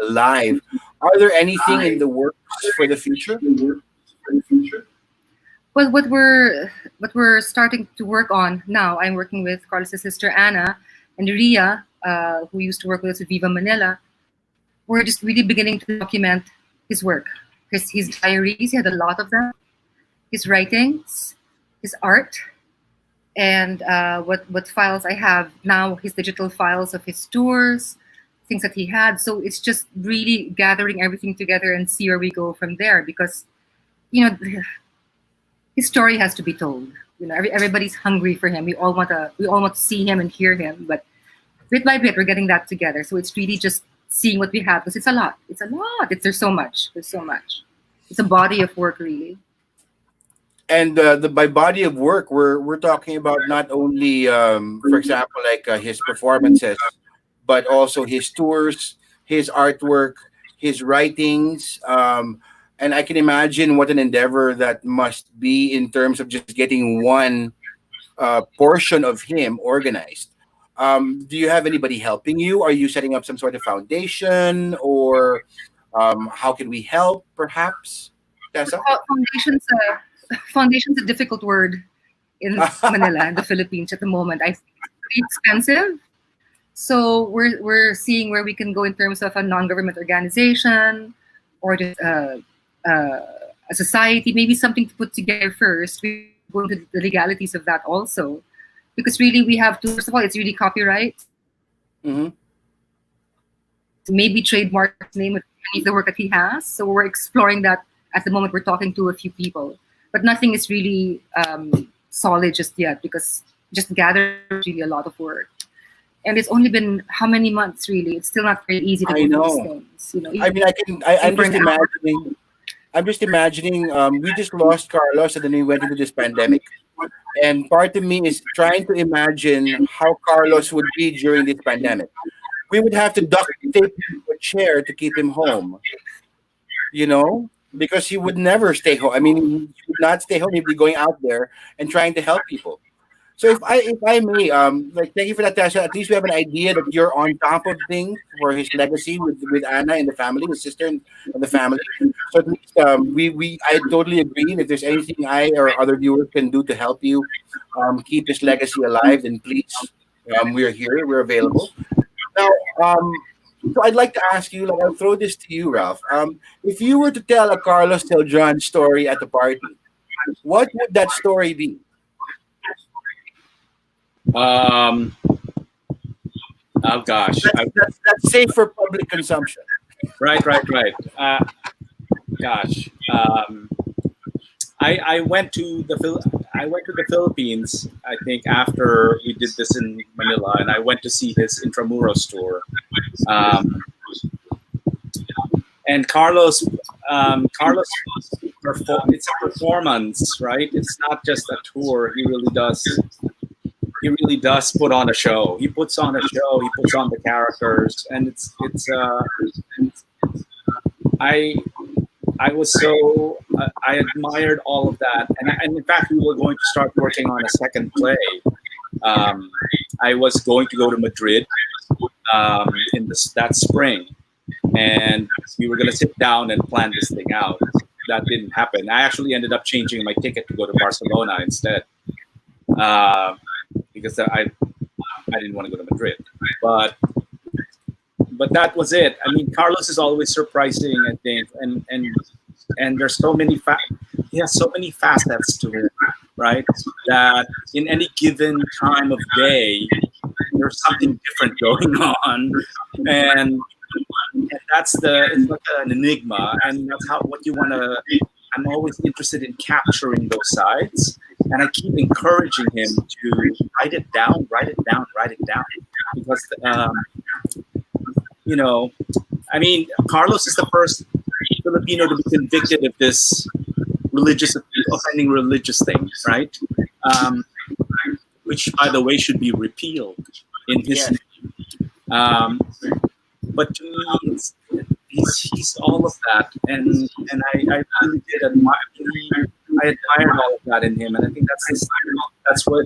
alive? Are there anything in the works for the future? Well, what we're starting to work on now, I'm working with Carlos's sister Anna and Ria, who used to work with us at Viva Manila. We're just really beginning to document his work, his diaries. He had a lot of them. His writings, his art, and what files I have now, his digital files of his tours, things that he had. So it's just really gathering everything together and see where we go from there, because his story has to be told. Everybody's hungry for him. We all want to see him and hear him, but bit by bit we're getting that together. So it's really just seeing what we have, because it's a lot. There's so much. It's a body of work, really. And by body of work, we're talking about not only, for example, like his performances, but also his tours, his artwork, his writings. And I can imagine what an endeavor that must be in terms of just getting one portion of him organized. Do you have anybody helping you? Are you setting up some sort of foundation, or how can we help, perhaps? Tessa? Foundation's a difficult word in Manila and the Philippines at the moment. I think it's pretty expensive. So we're seeing where we can go in terms of a non-government organization or just a society, maybe something to put together first. We go into the legalities of that also, because really we have to. First of all, it's really copyright. Mm-hmm. Maybe trademark his name with any of the work that he has. So we're exploring that at the moment. We're talking to a few people, but nothing is really solid just yet, because just gathering is really a lot of work. And it's only been how many months, really? It's still not very easy to do these things. I'm just imagining. We just lost Carlos, and then we went into this pandemic. And part of me is trying to imagine how Carlos would be during this pandemic. We would have to duct tape him to a chair to keep him home, because he would never stay home. I mean, he would not stay home. He'd be going out there and trying to help people. So if I may, thank you for that, Tasha. At least we have an idea that you're on top of things for his legacy with Anna and the family, his sister and the family. So at least I totally agree. And if there's anything I or other viewers can do to help you keep his legacy alive, then please, we're here, we're available. Now, so I'd like to ask you, I'll throw this to you, Ralph. If you were to tell a Carlos Celdran story at the party, what would that story be? Oh gosh, that's safe for public consumption. Right. Gosh, I went to the Philippines. I think after we did this in Manila, and I went to see his Intramuros tour. And Carlos, it's a performance, right? It's not just a tour. He really does put on a show. He puts on a show. He puts on the characters, and I was so I admired all of that, and in fact, we were going to start working on a second play. I was going to go to Madrid that spring, and we were going to sit down and plan this thing out. That didn't happen. I actually ended up changing my ticket to go to Barcelona instead. Because I didn't want to go to Madrid, but that was it. I mean, Carlos is always surprising, I think, and there's so many he has so many facets to him, right? That in any given time of day, there's something different going on, and it's like an enigma, and that's what you want to. I'm always interested in capturing those sides, and I keep encouraging him to write it down, because I mean, Carlos is the first Filipino to be convicted of this offending religious thing, right? Which, by the way, should be repealed in his. But to me, he's all of that, and I really did admire. I admired all of that in him, and I think that's what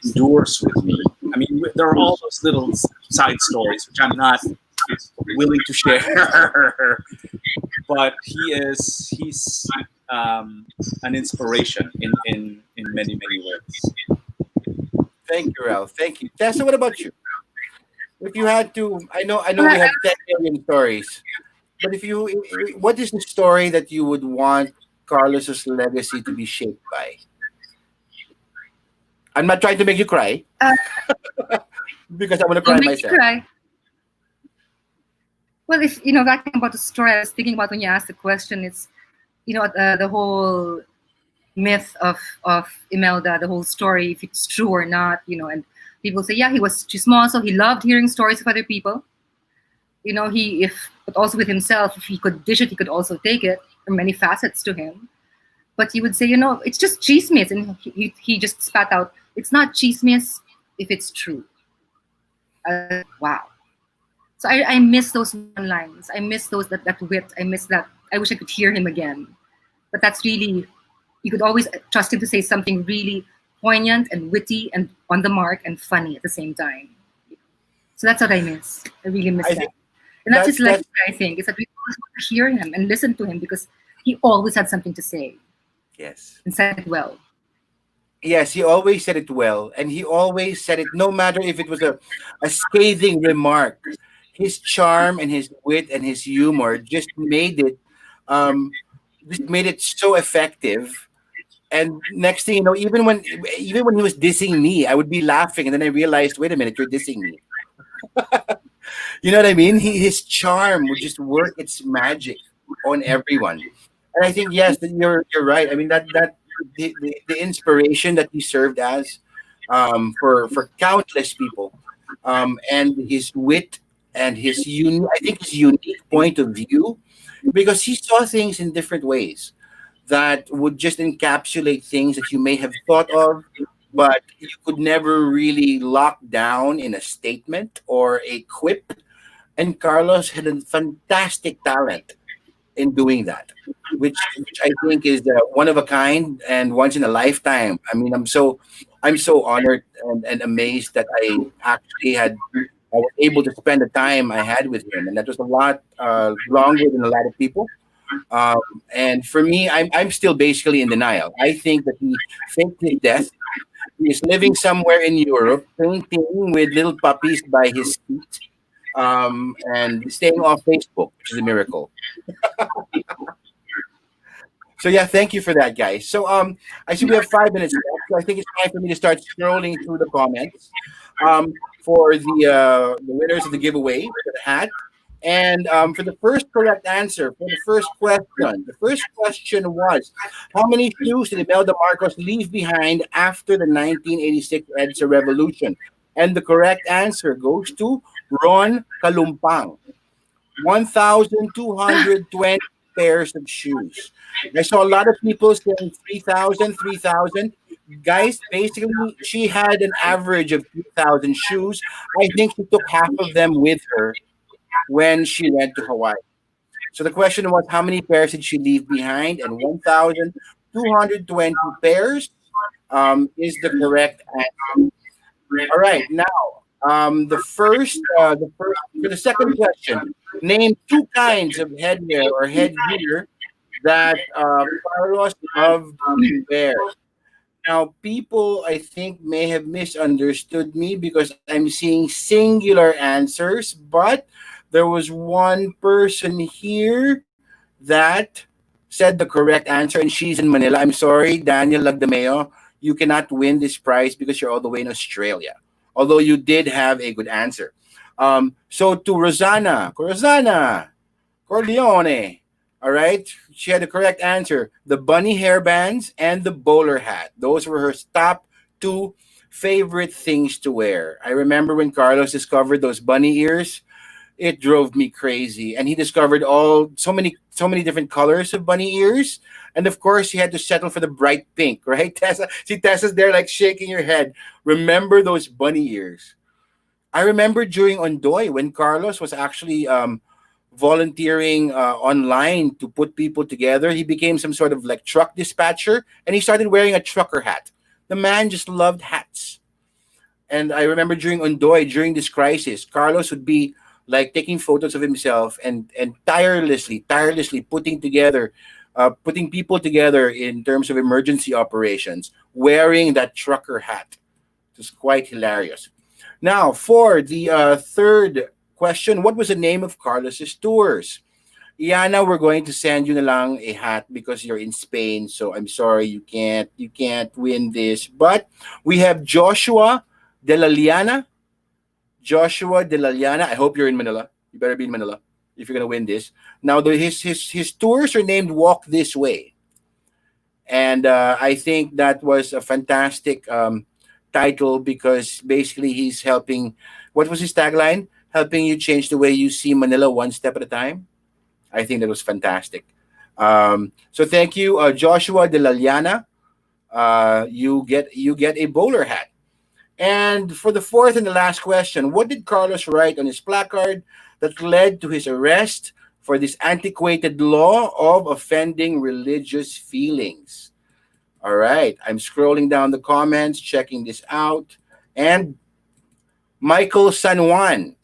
endures with me. I mean, there are all those little side stories which I'm not willing to share, but he's an inspiration in many ways. Thank you, Ralph. Thank you, Tessa. What about you? If you had to, I know we have 10 million stories, but what is the story that you would want Carlos's legacy to be shaped by? I'm not trying to make you cry, because I want to cry myself. Well, if that about the story, I was thinking about when you asked the question. It's the whole myth of Imelda, the whole story, if it's true or not, and people say, yeah, he was too small, so he loved hearing stories of other people. But also with himself, if he could dish it, he could also take it. There are many facets to him. But he would say, it's just chismes. And he just spat out, it's not chismes if it's true. Wow. So I miss those lines. I miss that wit. I miss that. I wish I could hear him again. But that's really, you could always trust him to say something really poignant and witty and on the mark and funny at the same time. So that's what I miss. I really miss that. And that's his legacy, I think, is that we always want to hear him and listen to him because he always had something to say. Yes. And said it well. Yes, he always said it well. And he always said it, no matter if it was a scathing remark. His charm and his wit and his humor just made it so effective. And next thing you know, even when he was dissing me, I would be laughing, and then I realized, wait a minute, you're dissing me. You know what I mean? His charm would just work its magic on everyone. And I think, yes, you're right. I mean, that the inspiration that he served as for countless people, and his wit and his unique point of view, because he saw things in different ways. that would just encapsulate things that you may have thought of, but you could never really lock down in a statement or a quip. And Carlos had a fantastic talent in doing that, which I think is one of a kind and once in a lifetime. I mean, I'm so honored and amazed that I was able to spend the time I had with him, and that was a lot longer than a lot of people. Um, and for me, I'm still basically in denial. I think that he faked his death. He is living somewhere in Europe, painting with little puppies by his feet, and staying off Facebook, which is a miracle. So yeah, thank you for that, guys. So I see we have 5 minutes left, so I think it's time for me to start scrolling through the comments for the winners of the giveaway for the hat. And for the first correct answer for the first question was, how many shoes did Imelda Marcos leave behind after the 1986 EDSA revolution? And the correct answer goes to Ron Kalumpang. 1,220 pairs of shoes. I saw a lot of people saying 3,000, 3,000. Guys, basically, she had an average of 2,000 shoes. I think she took half of them with her when she went to Hawaii. So the question was, how many pairs did she leave behind? And 1,220 pairs is the correct answer. All right, now for the second question, name two kinds of headwear or headgear that Carlos loved to wear. Now, people I think may have misunderstood me because I'm seeing singular answers, but there was one person here that said the correct answer, and she's in Manila. I'm sorry, Daniel Lagdameo, you cannot win this prize because you're all the way in Australia. Although you did have a good answer. So to Rosanna Corleone, all right, she had the correct answer. The bunny hairbands and the bowler hat. Those were her top two favorite things to wear. I remember when Carlos discovered those bunny ears, it drove me crazy. And he discovered so many different colors of bunny ears. And of course, he had to settle for the bright pink, right? Tessa, see, Tessa's there like shaking her head. Remember those bunny ears? I remember during Ondoy when Carlos was actually volunteering online to put people together. He became some sort of like truck dispatcher, and he started wearing a trucker hat. The man just loved hats. And I remember during Ondoy, during this crisis, Carlos would be like taking photos of himself and tirelessly putting people together in terms of emergency operations, wearing that trucker hat. It was quite hilarious. Now, for the third question, what was the name of Carlos's tours? Iana, we're going to send you na lang a hat because you're in Spain, so I'm sorry you can't win this. But we have Joshua de la Liana. I hope you're in Manila. You better be in Manila if you're gonna win this. Now, his tours are named Walk This Way, and I think that was a fantastic title because basically he's helping. What was his tagline? Helping you change the way you see Manila one step at a time. I think that was fantastic. So thank you, Joshua de la Liana. You get a bowler hat. And for the fourth and the last question, what did Carlos write on his placard that led to his arrest for this antiquated law of offending religious feelings? All right, I'm scrolling down the comments, checking this out. And Michael San Juan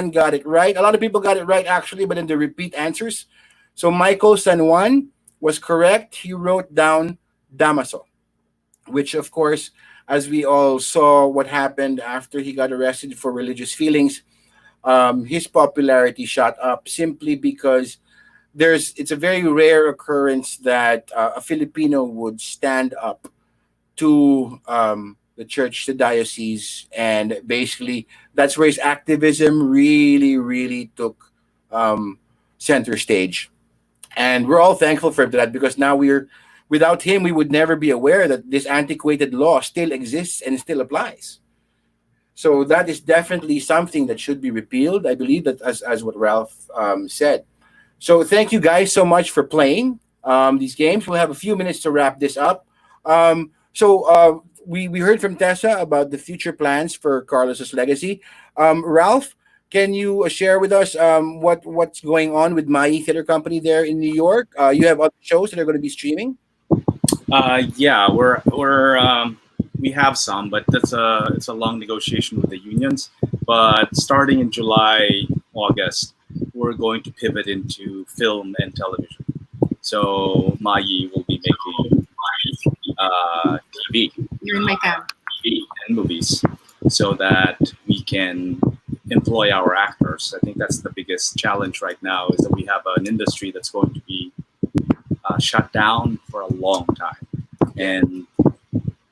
got it right. A lot of people got it right, actually, but in the repeat answers. So Michael San Juan was correct. He wrote down Damaso, which, of course, as we all saw what happened after he got arrested for religious feelings, his popularity shot up simply because it's a very rare occurrence that a Filipino would stand up to the church, the diocese, and basically that's where his activism really, really took center stage. And we're all thankful for that because now without him, we would never be aware that this antiquated law still exists and still applies. So that is definitely something that should be repealed. I believe that as what Ralph said. So thank you guys so much for playing. these games. We'll have a few minutes to wrap this up. We heard from Tessa about the future plans for Carlos's legacy. Ralph, can you share with us what's going on with Mai Theater Company there in New York? You have other shows that are going to be streaming. Yeah, we have some, but it's a long negotiation with the unions. But starting in July, August, we're going to pivot into film and television. So Mai will be making TV, TV and movies, so that we can employ our actors. I think that's the biggest challenge right now, is that we have an industry that's going to be shut down for a long time, and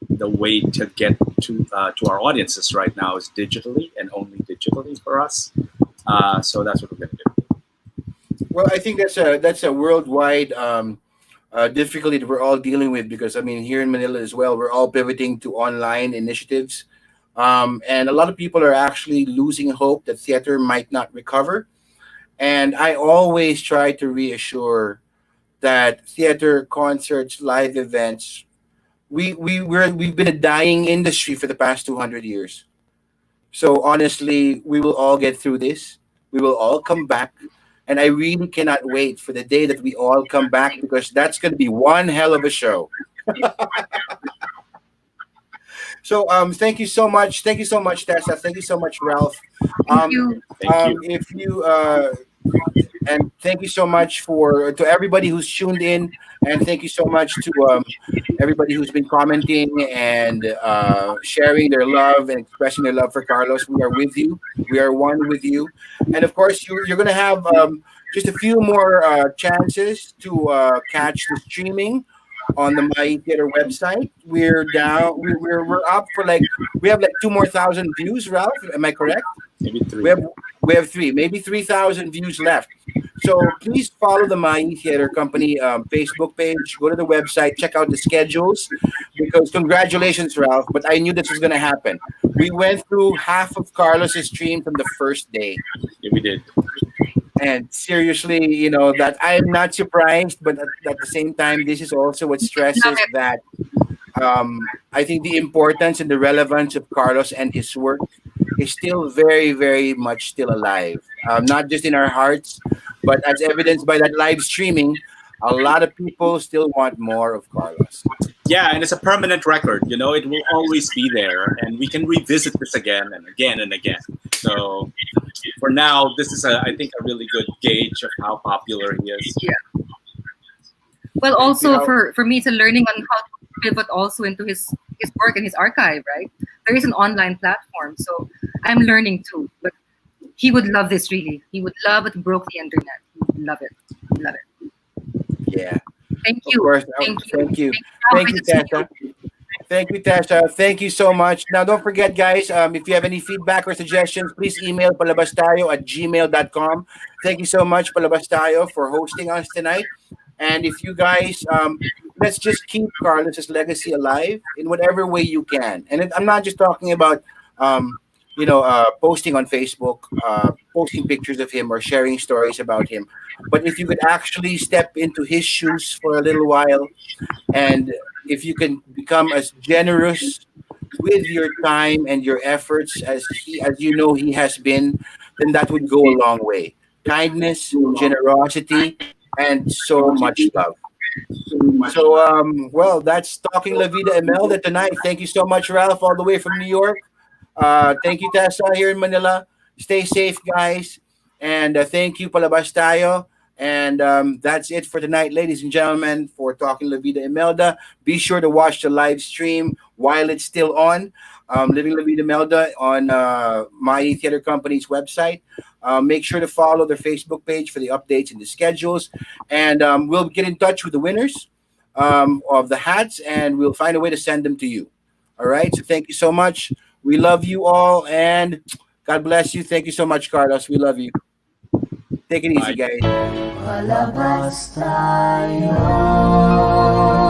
the way to get to our audiences right now is digitally, and only digitally for us. So that's what we're going to do. Well, I think that's a worldwide difficulty that we're all dealing with, because I mean, here in Manila as well, we're all pivoting to online initiatives, and a lot of people are actually losing hope that theater might not recover. And I always try to reassure that theater, concerts, live events, we've been a dying industry for the past 200 years. So honestly, we will all get through this. We will all come back. And I really cannot wait for the day that we all come back, because that's going to be one hell of a show. So thank you so much. Thank you so much, Tessa. Thank you so much, Ralph. Thank you. If you and thank you so much to everybody who's tuned in, and thank you so much to everybody who's been commenting and sharing their love and expressing their love for Carlos. We are with you. We are one with you. And of course, you're going to have just a few more chances to catch the streaming on the My Theater website. We're down. We're up for we have 2,000 more views. Ralph, am I correct? Maybe 3. We have 3, maybe 3,000 views left. So please follow the My Theater Company Facebook page. Go to the website, check out the schedules. Because congratulations, Ralph, but I knew this was going to happen. We went through half of Carlos's stream from the first day. Yeah, we did. And seriously, that I am not surprised, but at the same time, this is also what stresses that I think the importance and the relevance of Carlos and his work is still very, very much still alive. Not just in our hearts, but as evidenced by that live streaming, a lot of people still want more of Carlos. Yeah, and it's a permanent record. It will always be there, and we can revisit this again and again and again. So for now, this is, I think, a really good gauge of how popular he is. Yeah. Well, also for me, it's a learning on how to pivot also into his work and his archive, right? There is an online platform, so I'm learning too. But he would love this, really. He would love it. Broke the internet. He would love it. He'd love it. Yeah. Thank you. Of course. Thank you. Thank you. Thank you, Tessa. Thank you, Tasha. Thank you so much. Now, don't forget, guys, if you have any feedback or suggestions, please email PalabasTayo@gmail.com. Thank you so much, PalabasTayo, for hosting us tonight. And if you guys, let's just keep Carlos's legacy alive in whatever way you can. And I'm not just talking about, posting on Facebook, posting pictures of him or sharing stories about him. But if you could actually step into his shoes for a little while, and if you can become as generous with your time and your efforts as he has been, then that would go a long way. Kindness, generosity, and so much love. So, that's Talking La Vida Imelda tonight. Thank you so much, Ralph, all the way from New York. Thank you, Tessa, here in Manila. Stay safe, guys. And thank you, PalabasTayo. And that's it for tonight, ladies and gentlemen, for Talking La Vida Imelda. Be sure to watch the live stream while it's still on. Livin La Vida Imelda on My Theater Company's website. Make sure to follow their Facebook page for the updates and the schedules. And we'll get in touch with the winners of the hats, and we'll find a way to send them to you. All right? So thank you so much. We love you all, and God bless you. Thank you so much, Carlos. We love you. Take it easy, guys. PalabasTayo.